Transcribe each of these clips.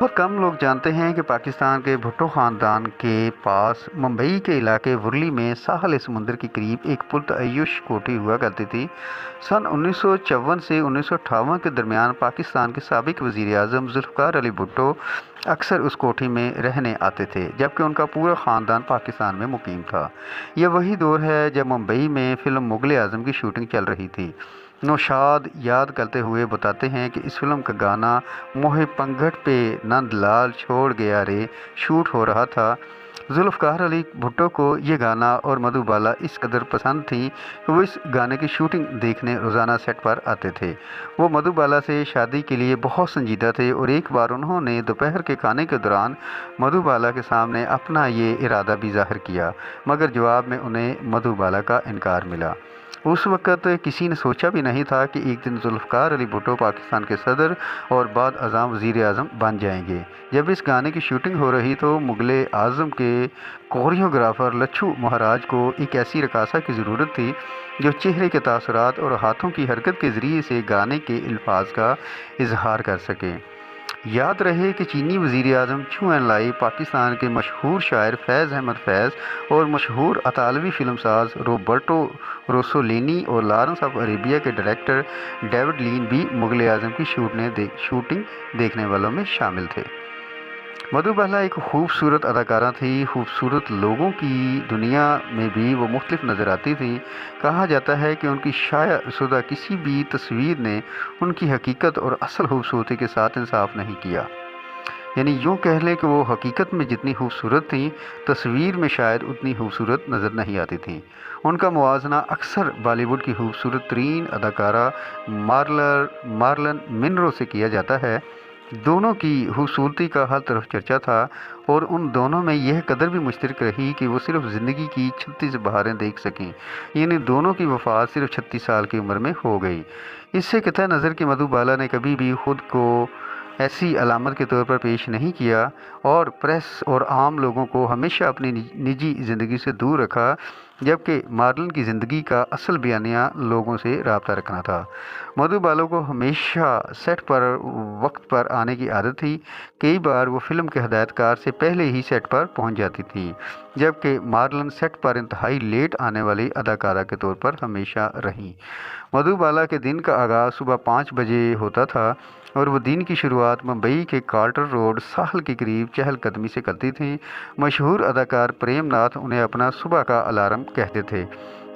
बहुत कम लोग जानते हैं कि पाकिस्तान के भुट्टो ख़ानदान के पास मुंबई के इलाके वर्ली में साहिल समुंदर के करीब एक पुरतअय्युश कोठी हुआ करती थी। सन 1954 से 1958 के दरमियान पाकिस्तान के साबिक वज़ीर आज़म जुल्फ़िकार अली भुट्टो अक्सर उस कोठी में रहने आते थे, जबकि उनका पूरा ख़ानदान पाकिस्तान में मुकीम था। यह वही दौर है जब मुंबई में फ़िल्म मुग़ल आज़म की शूटिंग चल रही थी। नौशाद याद करते हुए बताते हैं कि इस फिल्म का गाना मोहे पंगठ पे नंदलाल छोड़ गया रे शूट हो रहा था। जुल्फ़िकार अली भुट्टो को ये गाना और मधुबाला इस कदर पसंद थी कि वो इस गाने की शूटिंग देखने रोज़ाना सेट पर आते थे। वो मधुबाला से शादी के लिए बहुत संजीदा थे और एक बार उन्होंने दोपहर के खाने के दौरान मधुबाला के सामने अपना ये इरादा भी ज़ाहिर किया, मगर जवाब में उन्हें मधुबाला का इनकार मिला। उस वक़्त किसी ने सोचा भी नहीं था कि एक दिन जुल्फ़िकार अली भुट्टो पाकिस्तान के सदर और बाद अज़ाम वज़ीर आज़म बन जाएंगे। जब इस गाने की शूटिंग हो रही तो मुग़ल आज़म के कोरियोग्राफ़र लच्छू महाराज को एक ऐसी रकासा की ज़रूरत थी जो चेहरे के तासुरात और हाथों की हरकत के ज़रिए से गाने के अल्फाज का इजहार कर सके। याद रहे कि चीनी वज़ीर आज़म चू एन लाई पाकिस्तान के मशहूर शायर फैज़ अहमद फैज़ और मशहूर अतालवी फिल्मसाज रॉबर्टो रोसोलिनी और लॉरेंस ऑफ अरेबिया के डायरेक्टर डेविड लीन भी मुग़ल आज़म की शूटिंग देखने वालों में शामिल थे। मधुबाला एक खूबसूरत अदाकारा थी। खूबसूरत लोगों की दुनिया में भी वो मुख्तलिफ नज़र आती थी। कहा जाता है कि उनकी शायाशुदा किसी भी तस्वीर ने उनकी हकीकत और असल खूबसूरती के साथ इंसाफ नहीं किया। यानी यूँ कह लें कि वो हकीकत में जितनी खूबसूरत थी, तस्वीर में शायद उतनी खूबसूरत नज़र नहीं आती थी। उनका मुवाजना अक्सर बॉलीवुड की खूबसूरत तरीन अदाकारा मार्लन मिनरो से किया जाता है। दोनों की खूबसूरती का हर तरफ चर्चा था और उन दोनों में यह कदर भी मुश्तरक रही कि वो सिर्फ ज़िंदगी की 36 बहारें देख सकें। यानी दोनों की वफ़ात सिर्फ 36 साल की उम्र में हो गई। इससे कतई नज़र कि मधुबाला ने कभी भी खुद को ऐसी अलामत के तौर पर पेश नहीं किया और प्रेस और आम लोगों को हमेशा अपनी निजी ज़िंदगी से दूर रखा, जबकि मार्लन की ज़िंदगी का असल बयानिया लोगों से रब्ता रखना था। मधुबाला को हमेशा सेट पर वक्त पर आने की आदत थी। कई बार वो फिल्म के हदायतकार से पहले ही सेट पर पहुंच जाती थी, जबकि मार्लन सेट पर इंतहाई लेट आने वाली अदाकारा के तौर पर हमेशा रहीं। मधुबाला के दिन का आगाज़ सुबह 5 बजे होता था और वो दिन की शुरुआत मुंबई के कार्टर रोड साहिल के करीब चहलकदमी से करती थीं। मशहूर अदाकार प्रेम नाथ उन्हें अपना सुबह का अलार्म कहते थे।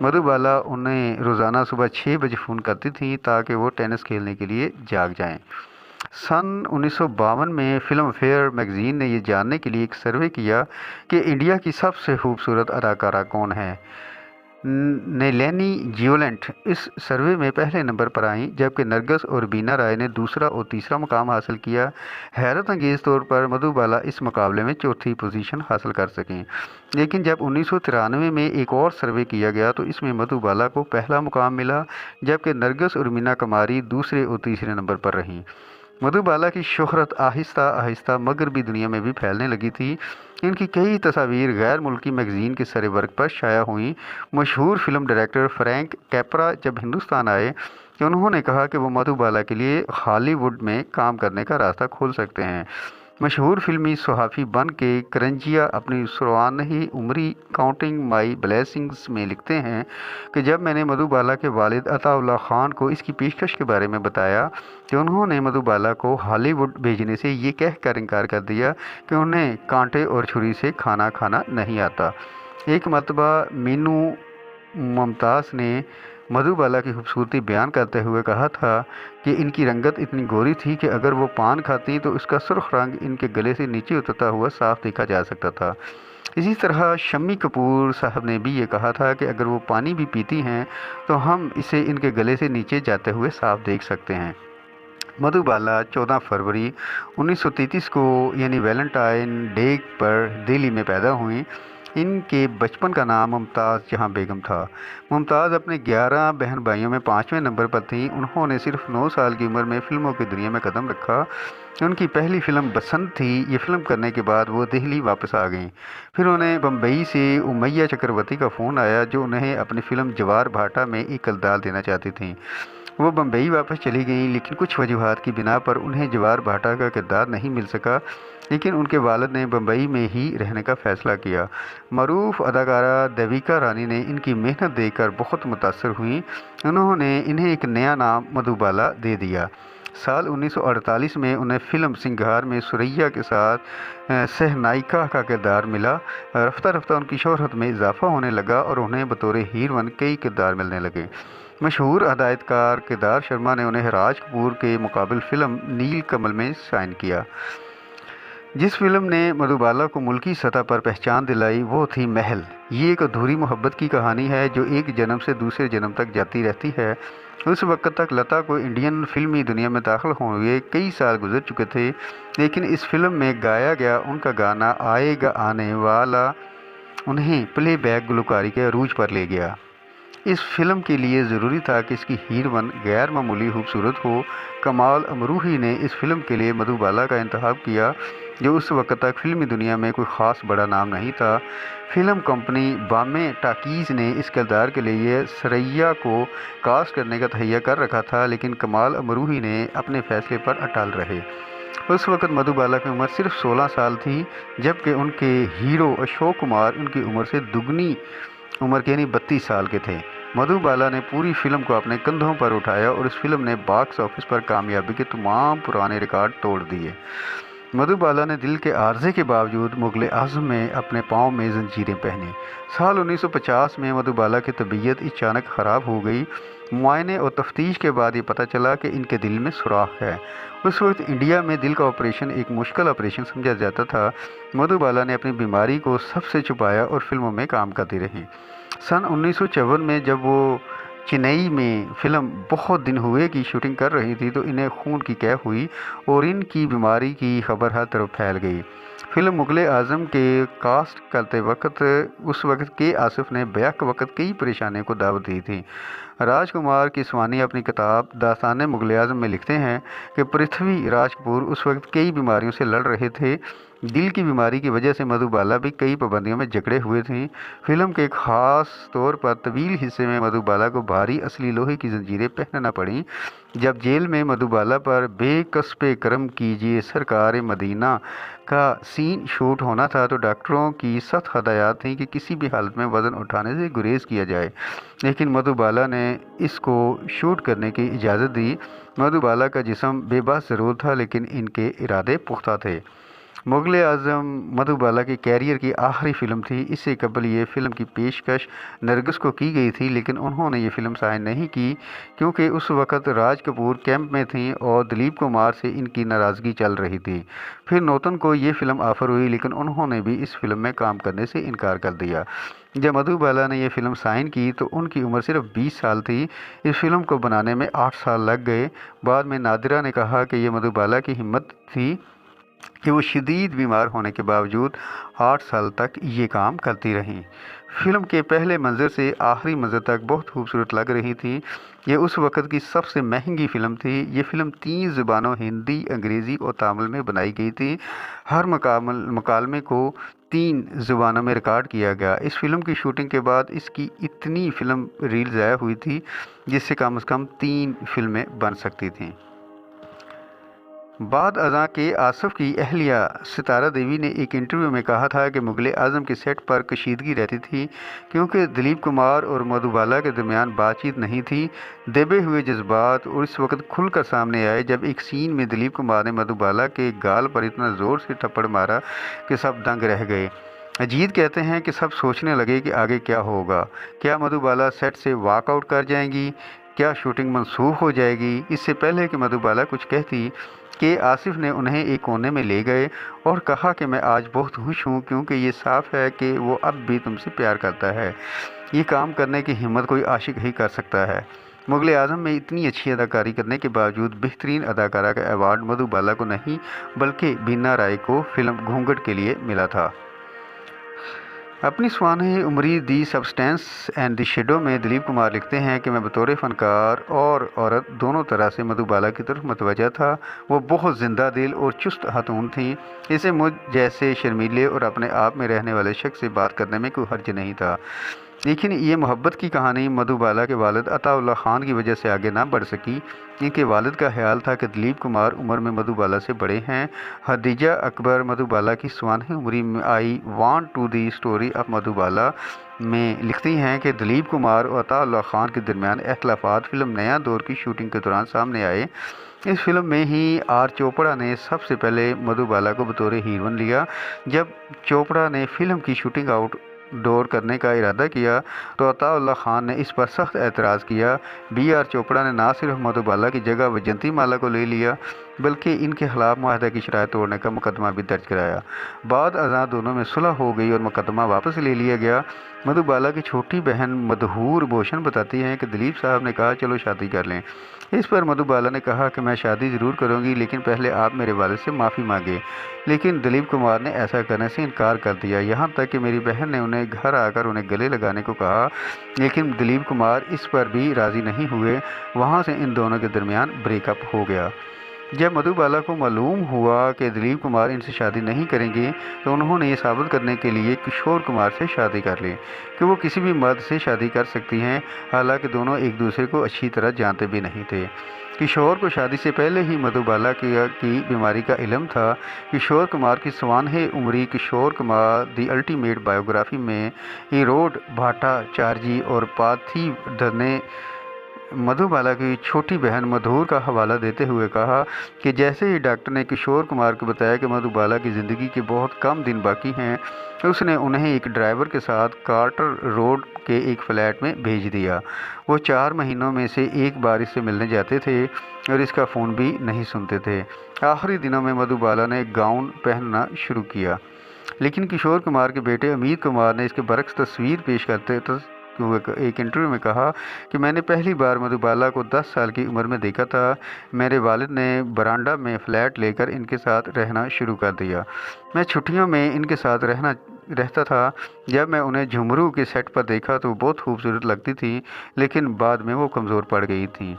मधुबाला उन्हें रोज़ाना सुबह 6 बजे फ़ोन करती थीं ताकि वो टेनिस खेलने के लिए जाग जाएं। सन 1952 में फिल्म फेयर मैगज़ीन ने यह जानने के लिए एक सर्वे किया कि इंडिया की सबसे खूबसूरत अदाकारा कौन है। नेलेनी जियोलेंट इस सर्वे में पहले नंबर पर आईं, जबकि नरगिस और बीना राय ने दूसरा और तीसरा मुकाम हासिल किया। हैरत अंगेज़ तौर पर मधुबाला इस मुकाबले में चौथी पोजीशन हासिल कर सकें। लेकिन जब 1993 में एक और सर्वे किया गया तो इसमें मधुबाला को पहला मुकाम मिला, जबकि नरगिस और मीना कुमारी दूसरे और तीसरे नंबर पर रहीं। मधुबाला की शोहरत आहिस्ता आहिस्ता मगरबी दुनिया में भी फैलने लगी थी। इनकी कई तस्वीर गैर मुल्की मैगज़ीन के सरे वर्ग पर शाया हुई। मशहूर फिल्म डायरेक्टर फ्रैंक कैपरा जब हिंदुस्तान आए तो उन्होंने कहा कि वो मधुबाला के लिए हॉलीवुड में काम करने का रास्ता खोल सकते हैं। मशहूर फिल्मी सहाफ़ी बन के करंजिया अपनी सुरवानही उमरी काउंटिंग माई ब्लेसिंग्स में लिखते हैं कि जब मैंने मधुबाला के वालिद अताउल्लाह खान को इसकी पेशकश के बारे में बताया तो उन्होंने मधुबाला को हॉलीवुड भेजने से ये कह कर इनकार कर दिया कि उन्हें कांटे और छुरी से खाना खाना नहीं आता। एक मरतबा मीनू मुमताज़ ने मधुबाला की खूबसूरती बयान करते हुए कहा था कि इनकी रंगत इतनी गोरी थी कि अगर वो पान खाती तो इसका सुर्ख रंग इनके गले से नीचे उतरता हुआ साफ देखा जा सकता था। इसी तरह शम्मी कपूर साहब ने भी ये कहा था कि अगर वो पानी भी पीती हैं तो हम इसे इनके गले से नीचे जाते हुए साफ देख सकते हैं। मधुबाला 14 फरवरी 1933 को यानी वैलेंटाइन डे पर दिल्ली में पैदा हुई। इनके बचपन का नाम मुमताज़ जहां बेगम था। मुमताज़ अपने 11 बहन भाइयों में 5वें नंबर पर थीं। उन्होंने सिर्फ 9 साल की उम्र में फ़िल्मों की दुनिया में कदम रखा। उनकी पहली फ़िल्म बसंत थी। ये फ़िल्म करने के बाद वो दिल्ली वापस आ गईं। फिर उन्हें बम्बई से उमैया चक्रवर्ती का फ़ोन आया जो उन्हें अपनी फ़िल्म जवार भाटा में एक किरदार देना चाहती थीं। वो बम्बई वापस चली गईं, लेकिन कुछ वजूहात की बिना पर उन्हें जवाहर भाटा का किरदार नहीं मिल सका। लेकिन उनके वालिद ने बम्बई में ही रहने का फ़ैसला किया। मरूफ अदाकारा देविका रानी ने इनकी मेहनत देखकर बहुत मुतासर हुईं। उन्होंने इन्हें एक नया नाम मधुबाला दे दिया। साल 1948 में उन्हें फ़िल्म सिंगार में सुरैया के साथ सहनायिका का किरदार मिला। रफ्ता रफ्ता उनकी शोहरत में इजाफा होने लगा और उन्हें बतौर हीरोइन कई किरदार मिलने लगे। मशहूर हदायतकार केदार शर्मा ने उन्हें राज कपूर के मुकाबिल फ़िल्म नील कमल में साइन किया। जिस फिल्म ने मधुबाला को मुल्की सतह पर पहचान दिलाई वो थी महल। ये एक अधूरी मोहब्बत की कहानी है जो एक जन्म से दूसरे जन्म तक जाती रहती है। उस वक्त तक लता को इंडियन फिल्मी दुनिया में दाखिल हुए कई साल गुजर चुके थे, लेकिन इस फिल्म में गाया गया उनका गाना आएगा आने वाला उन्हें प्लेबैक गुलकारी के अरूज पर ले गया। इस फिल्म के लिए ज़रूरी था कि इसकी हीरोइन गैर मामूली खूबसूरत हो। कमाल अमरूही ने इस फिल्म के लिए मधुबाला का इंतखाब किया, जो उस वक्त तक फिल्मी दुनिया में कोई ख़ास बड़ा नाम नहीं था। फिल्म कंपनी बॉम्बे टॉकीज़ ने इस किरदार के लिए सरैया को कास्ट करने का तहैया कर रखा था, लेकिन कमाल अमरूही ने अपने फैसले पर अटल रहे। उस वक्त मधुबाला की उम्र सिर्फ 16 साल थी, जबकि उनके हीरो अशोक कुमार उनकी उम्र से दुगनी उम्र के यानी 32 साल के थे। मधुबाला ने पूरी फिल्म को अपने कंधों पर उठाया और इस फिल्म ने बॉक्स ऑफिस पर कामयाबी के तमाम पुराने रिकॉर्ड तोड़ दिए। मधुबाला ने दिल के आर्जे के बावजूद मुग़ल आज़म में अपने पाँव में जंजीरें पहनी। साल 1950 में मधुबाला की तबीयत अचानक ख़राब हो गई। मुआयने और तफ्तीश के बाद ये पता चला कि इनके दिल में सुराख है। उस वक्त इंडिया में दिल का ऑपरेशन एक मुश्किल ऑपरेशन समझा जाता था। मधुबाला ने अपनी बीमारी को सबसे छुपाया और फिल्मों में काम करती रही। सन 1954 में जब वो चेन्नई में फ़िल्म बहुत दिन हुए की शूटिंग कर रही थी तो इन्हें खून की कैफ हुई और इनकी बीमारी की खबर हर तरफ फैल गई। फिल्म मुग़ल आज़म के कास्ट करते वक्त उस वक्त के आसिफ ने बैक वक्त कई परेशानियों को दावत दी थी। राजकुमार किसवानी अपनी किताब दास्तान मुग़ल आज़म में लिखते हैं कि पृथ्वी राज कपूर उस वक्त कई बीमारियों से लड़ रहे थे। दिल की बीमारी की वजह से मधुबाला भी कई पाबंदियों में जकड़े हुए थे। फिल्म के ख़ास तौर पर तवील हिस्से में मधुबाला को भारी असली लोहे की जंजीरें पहनना पड़ी। जब जेल में मधुबाला पर बेकस्बे करम कीजिए सरकार मदीना का सीन शूट होना था तो डॉक्टरों की सख्त हदायत थी कि किसी भी हालत में वज़न उठाने से गुरेज किया जाए, लेकिन मधुबाला ने इसको शूट करने की इजाज़त दी। मधुबाला का जिस्म बेबस ज़रूर था, लेकिन इनके इरादे पुख्ता थे। मुग़ल आज़म मधुबाला के कैरियर की आखिरी फ़िल्म थी। इससे कबल ये फ़िल्म की पेशकश नरगिस को की गई थी, लेकिन उन्होंने ये फ़िल्म साइन नहीं की क्योंकि उस वक़्त राज कपूर कैंप में थीं और दिलीप कुमार से इनकी नाराज़गी चल रही थी। फिर नौतन को ये फ़िल्म ऑफ़र हुई, लेकिन उन्होंने भी इस फ़िल्म में काम करने से इनकार कर दिया। जब मधुबाला ने यह फ़िल्म साइन की तो उनकी उम्र सिर्फ 20 साल थी। इस फिल्म को बनाने में 8 साल लग गए। बाद में नादिरा ने कहा कि यह मधुबाला की हिम्मत थी कि वो शदीद बीमार होने के बावजूद 8 साल तक ये काम करती रहीं। फिल्म के पहले मंज़र से आखिरी मंज़र तक बहुत खूबसूरत लग रही थी। ये उस वक़्त की सबसे महंगी फ़िल्म थी। ये फ़िल्म 3 ज़ुबानों हिंदी, अंग्रेज़ी और तमिल में बनाई गई थी। हर मकालमे को 3 ज़ुबानों में रिकॉर्ड किया गया। इस फिल्म की शूटिंग के बाद इसकी इतनी फ़िल्म रील ज़ाया हुई थी जिससे कम से कम 3 फिल्में बन सकती थीं। बाद अज़ां के आसिफ की अहलिया सितारा देवी ने एक इंटरव्यू में कहा था कि मुग़ल आज़म के सेट पर कशीदगी रहती थी क्योंकि दिलीप कुमार और मधुबाला के दरमियान बातचीत नहीं थी। दबे हुए जज्बात और इस वक्त खुलकर सामने आए जब एक सीन में दिलीप कुमार ने मधुबाला के गाल पर इतना ज़ोर से थप्पड़ मारा कि सब दंग रह गए। अजीत कहते हैं कि सब सोचने लगे कि आगे क्या होगा। क्या मधुबाला सेट से वॉकआउट कर जाएंगी? क्या शूटिंग मनसूख हो जाएगी? इससे पहले कि मधुबाला कुछ कहती कि आसिफ ने उन्हें एक कोने में ले गए और कहा कि मैं आज बहुत खुश हूँ क्योंकि ये साफ़ है कि वो अब भी तुमसे प्यार करता है। ये काम करने की हिम्मत कोई आशिक ही कर सकता है। मुग़ल आज़म में इतनी अच्छी अदाकारी करने के बावजूद बेहतरीन अदाकारा का अवार्ड मधुबाला को नहीं बल्कि बीना राय को फिल्म घूंघट के लिए मिला था। अपनी Svane Umri the substance and the shadow में दिलीप कुमार लिखते हैं कि मैं बतौर फ़नकार और औरत दोनों तरह से मधुबाला की तरफ मुतवज्जा था। वो बहुत ज़िंदा दिल और चुस्त खातून थीं। इसे मुझ जैसे शर्मीले और अपने आप में रहने वाले शख्स से बात करने में कोई हर्ज नहीं था। लेकिन ये मोहब्बत की कहानी मधुबाला के वालिद अताउल्लाह खान की वजह से आगे ना बढ़ सकी। इनके वालिद का ख्याल था कि दिलीप कुमार उम्र में मधुबाला से बड़े हैं। हदीजा अकबर मधुबाला की स्वानही उम्री में I want to the story of Madhubala में लिखती हैं कि दिलीप कुमार और अताउल्लाह खान के दरमियान इख्तलाफात फिल्म नया दौर की शूटिंग के दौरान सामने आए। इस फिल्म में ही आर चोपड़ा ने सबसे पहले मधुबाला को बतौर हीरोइन लिया। जब चोपड़ा ने फिल्म की शूटिंग आउटडोर करने का इरादा किया तो अताउल्लाह खान ने इस पर सख्त एतराज़ किया। आर चोपड़ा ने ना सिर्फ मधुबाला की जगह वैजयंतीमाला को ले लिया बल्कि इनके खिलाफ मुआहदा की शराइत तोड़ने का मुकदमा भी दर्ज कराया। बाद अज़ां दोनों में सुलह हो गई और मुकदमा वापस ले लिया गया। मधुबाला की छोटी बहन मधुहूर भूषण बताती हैं कि दिलीप साहब ने कहा चलो शादी कर लें। इस पर मधुबाला ने कहा कि मैं शादी ज़रूर करूंगी लेकिन पहले आप मेरे वालिद से माफ़ी मांगे। लेकिन दिलीप कुमार ने ऐसा करने से इनकार कर दिया। यहाँ तक कि मेरी बहन ने उन्हें घर आकर उन्हें गले लगाने को कहा लेकिन दिलीप कुमार इस पर भी राज़ी नहीं हुए। वहाँ से इन दोनों के दरमियान ब्रेकअप हो गया। जब मधुबाला को मालूम हुआ कि दिलीप कुमार इनसे शादी नहीं करेंगे तो उन्होंने ये साबित करने के लिए किशोर कुमार से शादी कर ली कि वो किसी भी मर्द से शादी कर सकती हैं। हालांकि दोनों एक दूसरे को अच्छी तरह जानते भी नहीं थे। किशोर को शादी से पहले ही मधुबाला की बीमारी का इल्म था। किशोर कुमार की स्वानहे उम्री Kishore Kumar the ultimate biography में ईरोड भट्टाचार्य और पार्थिव ने मधुबाला की छोटी बहन मधुर का हवाला देते हुए कहा कि जैसे ही डॉक्टर ने किशोर कुमार को बताया कि मधुबाला की ज़िंदगी के बहुत कम दिन बाकी हैं, उसने उन्हें एक ड्राइवर के साथ कार्टर रोड के एक फ्लैट में भेज दिया। वो 4 महीनों में से एक बार इससे मिलने जाते थे और इसका फ़ोन भी नहीं सुनते थे। आखिरी दिनों में मधुबाला ने गाउन पहनना शुरू किया लेकिन किशोर कुमार के बेटे अमित कुमार ने इसके बरक्स तस्वीर पेश करते एक इंटरव्यू में कहा कि मैंने पहली बार मधुबाला को 10 साल की उम्र में देखा था। मेरे वालिद ने बरांडा में फ़्लैट लेकर इनके साथ रहना शुरू कर दिया। मैं छुट्टियों में इनके साथ रहता था। जब मैं उन्हें झुमरू के सेट पर देखा तो बहुत खूबसूरत लगती थी लेकिन बाद में वो कमज़ोर पड़ गई थी।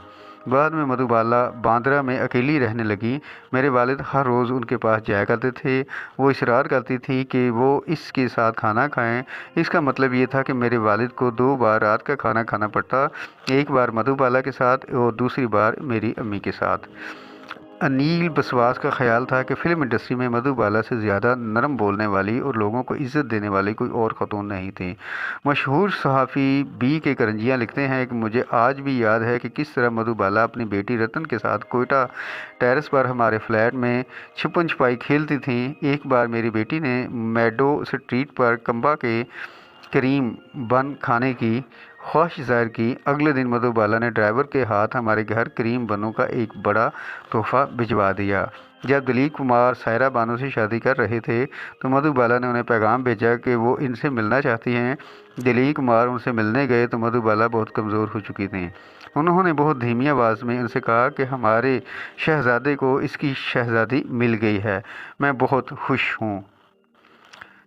बाद में मधुबाला बांद्रा में अकेली रहने लगी। मेरे वालिद हर रोज़ उनके पास जाया करते थे। वो इसरार करती थी कि वो इसके साथ खाना खाएं। इसका मतलब ये था कि मेरे वालिद को 2 बार रात का खाना खाना पड़ता, एक बार मधुबाला के साथ और दूसरी बार मेरी अम्मी के साथ। अनिल बसवास का ख्याल था कि फ़िल्म इंडस्ट्री में मधुबाला से ज़्यादा नरम बोलने वाली और लोगों को इज़्ज़त देने वाली कोई और ख़तून नहीं थी। मशहूर सहाफ़ी बी के करंजियाँ लिखते हैं कि मुझे आज भी याद है कि किस तरह मधुबाला अपनी बेटी रतन के साथ कोयटा टेरेस पर हमारे फ्लैट में छुपन छुपाई खेलती थी। एक बार मेरी बेटी ने मेडो स्ट्रीट पर कम्बा के करीम बन खाने की ख्वाहिश ज़ाहिर की। अगले दिन मधुबाला ने ड्राइवर के हाथ हमारे घर करीम बनों का एक बड़ा तोहफ़ा भिजवा दिया। जब दिलीप कुमार सायरा बानो से शादी कर रहे थे तो मधुबाला ने उन्हें पैगाम भेजा कि वो इनसे मिलना चाहती हैं। दिलीप कुमार उनसे मिलने गए तो मधुबाला बहुत कमज़ोर हो चुकी थीं। उन्होंने बहुत धीमी आवाज़ में उनसे कहा कि हमारे शहज़ादे को इसकी शहज़ादी मिल गई है, मैं बहुत खुश हूँ।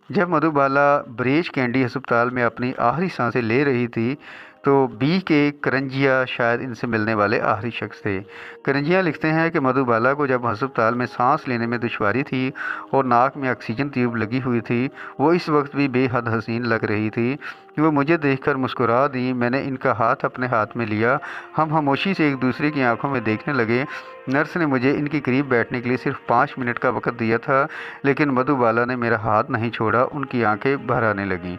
जब मधुबाला ब्रेच कैंडी अस्पताल में अपनी आखिरी सांसें ले रही थी तो बी के करंजिया शायद इनसे मिलने वाले आखिरी शख्स थे। करंजिया लिखते हैं कि मधुबाला को जब अस्पताल में सांस लेने में दुश्वारी थी और नाक में ऑक्सीजन ट्यूब लगी हुई थी, वो इस वक्त भी बेहद हसीन लग रही थी कि वो मुझे देखकर मुस्कुरा दी। मैंने इनका हाथ अपने हाथ में लिया। हम खामोशी से एक दूसरे की आंखों में देखने लगे। नर्स ने मुझे इनके करीब बैठने के लिए सिर्फ 5 मिनट का वक्त दिया था लेकिन मधुबाला ने मेरा हाथ नहीं छोड़ा। उनकी आंखें भर आने लगीं।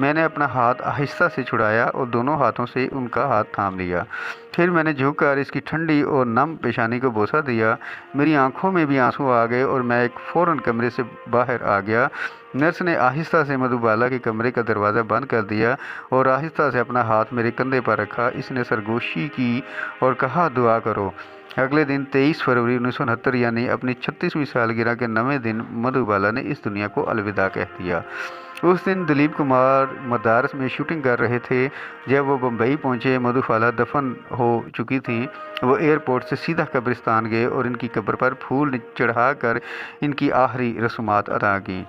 मैंने अपना हाथ आहिस्ता से छुड़ाया और दोनों हाथों से उनका हाथ थाम लिया। फिर मैंने झुककर इसकी ठंडी और नम पेशानी को बोसा दिया। मेरी आंखों में भी आंसू आ गए और मैं एक फ़ौरन कमरे से बाहर आ गया। नर्स ने आहिस्ता से मधुबाला के कमरे का दरवाज़ा बंद कर दिया और आहिस्ता से अपना हाथ मेरे कंधे पर रखा। इसने सरगोशी की और कहा, दुआ करो। अगले दिन 23 फरवरी 1969 यानी अपनी 36वीं सालगिरह के 9वें दिन मधुबाला ने इस दुनिया को अलविदा कह दिया। उस दिन दिलीप कुमार मदारस में शूटिंग कर रहे थे। जब वो बम्बई पहुंचे, मधुबाला दफन हो चुकी थी। वो एयरपोर्ट से सीधा कब्रिस्तान गए और इनकी कब्र पर फूल चढ़ाकर इनकी आखिरी रस्मात अदा की।